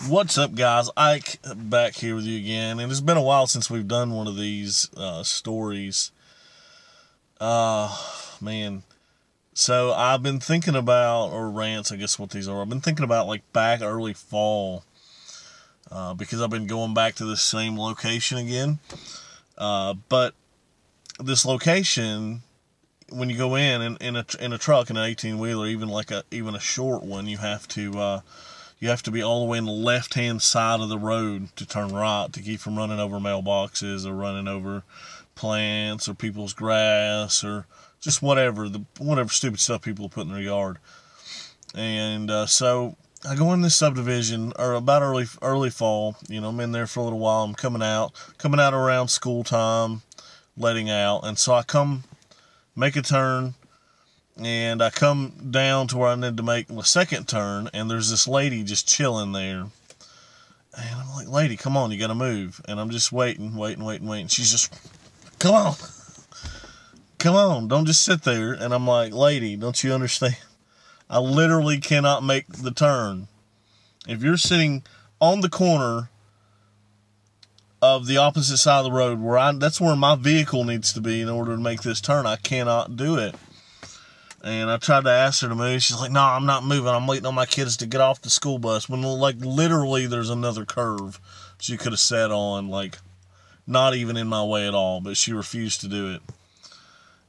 What's up, guys? Ike back here with you again, and it's been a while since we've done one of these stories. Man. So I've been thinking about, or rants, I guess what these are. I've been thinking about like back early fall, because I've been going back to the same location again. But this location, when you go in a truck, in an 18-wheeler, even a short one, you have to be all the way on the left-hand side of the road to turn right to keep from running over mailboxes or running over plants or people's grass or just whatever stupid stuff people put in their yard. And so I go in this subdivision, or about early fall. I'm in there for a little while. I'm coming out around school time, letting out, and so I make a turn. And I come down to where I need to make the second turn, and there's this lady just chilling there. And I'm like, lady, come on, you gotta move. And I'm just waiting. She's just, come on, don't just sit there. And I'm like, lady, don't you understand? I literally cannot make the turn. If you're sitting on the corner of the opposite side of the road, that's where my vehicle needs to be in order to make this turn, I cannot do it. And I tried to ask her to move. She's like, no, I'm not moving. I'm waiting on my kids to get off the school bus. When, like, literally there's another curve she could have sat on, like, not even in my way at all. But she refused to do it.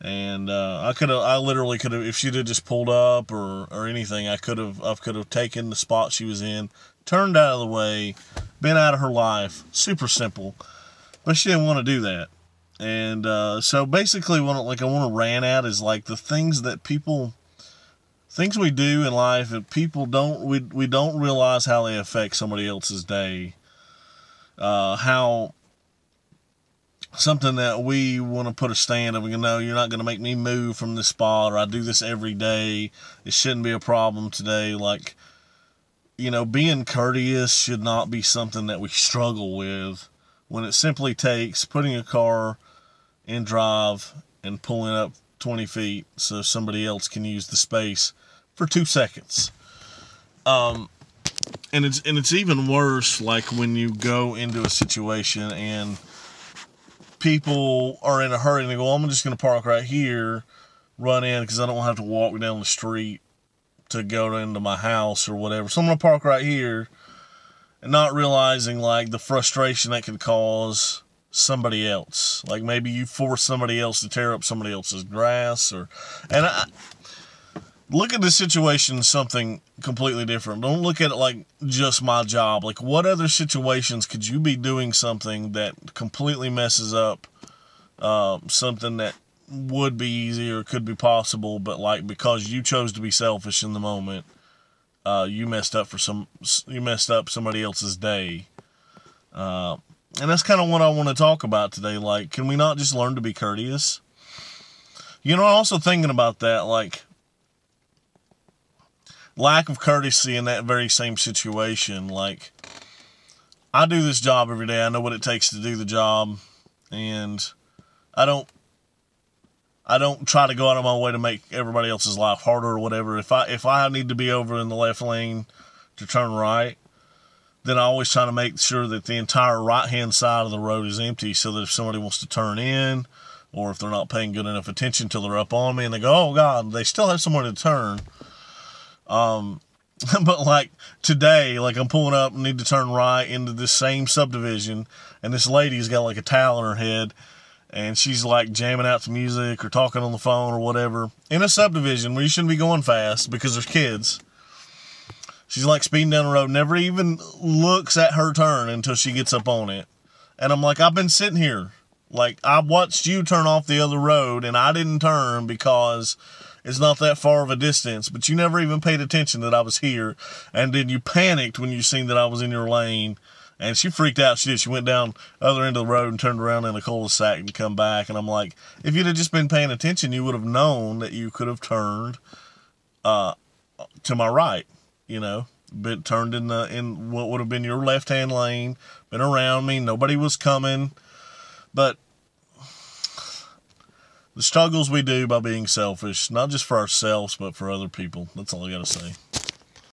And I literally could have, if she'd have just pulled up or anything, I could have taken the spot she was in, turned out of the way, been out of her life. Super simple. But she didn't want to do that. And so basically what I want to rant at is like the things we do in life that people we don't realize how they affect somebody else's day. How something that we want to put a stand of, you're not going to make me move from this spot, or I do this every day. It shouldn't be a problem today. Like, being courteous should not be something that we struggle with, when it simply takes putting a car in drive and pulling up 20 feet so somebody else can use the space for 2 seconds. And it's even worse, like when you go into a situation and people are in a hurry and they go, I'm just going to park right here, run in because I don't have to walk down the street to go into my house or whatever. So I'm going to park right here, and not realizing like the frustration that could cause somebody else. Like maybe you force somebody else to tear up somebody else's grass, and I look at this situation as something completely different. Don't look at it like just my job. Like, what other situations could you be doing something that completely messes up something that would be easy or could be possible, but like because you chose to be selfish in the moment, you messed up somebody else's day. And that's kind of what I want to talk about today. Like, can we not just learn to be courteous? Also thinking about that, like, lack of courtesy in that very same situation. Like, I do this job every day. I know what it takes to do the job. And I don't try to go out of my way to make everybody else's life harder or whatever. If I need to be over in the left lane to turn right, then I always try to make sure that the entire right-hand side of the road is empty, so that if somebody wants to turn in, or if they're not paying good enough attention till they're up on me and they go, oh God, they still have somewhere to turn. But like today, like I'm pulling up and need to turn right into this same subdivision, and this lady's got like a towel in her head, and she's like jamming out to music or talking on the phone or whatever in a subdivision where you shouldn't be going fast because there's kids. She's like speeding down the road, never even looks at her turn until she gets up on it. And I'm like, I've been sitting here. Like, I watched you turn off the other road, and I didn't turn because it's not that far of a distance. But you never even paid attention that I was here. And then you panicked when you seen that I was in your lane. And she freaked out. She did. She went down the other end of the road and turned around in a cul-de-sac and come back. And I'm like, if you'd have just been paying attention, you would have known that you could have turned to my right. Been turned in what would have been your left-hand lane, been around me, nobody was coming. But the struggles we do by being selfish, not just for ourselves, but for other people. That's all I got to say.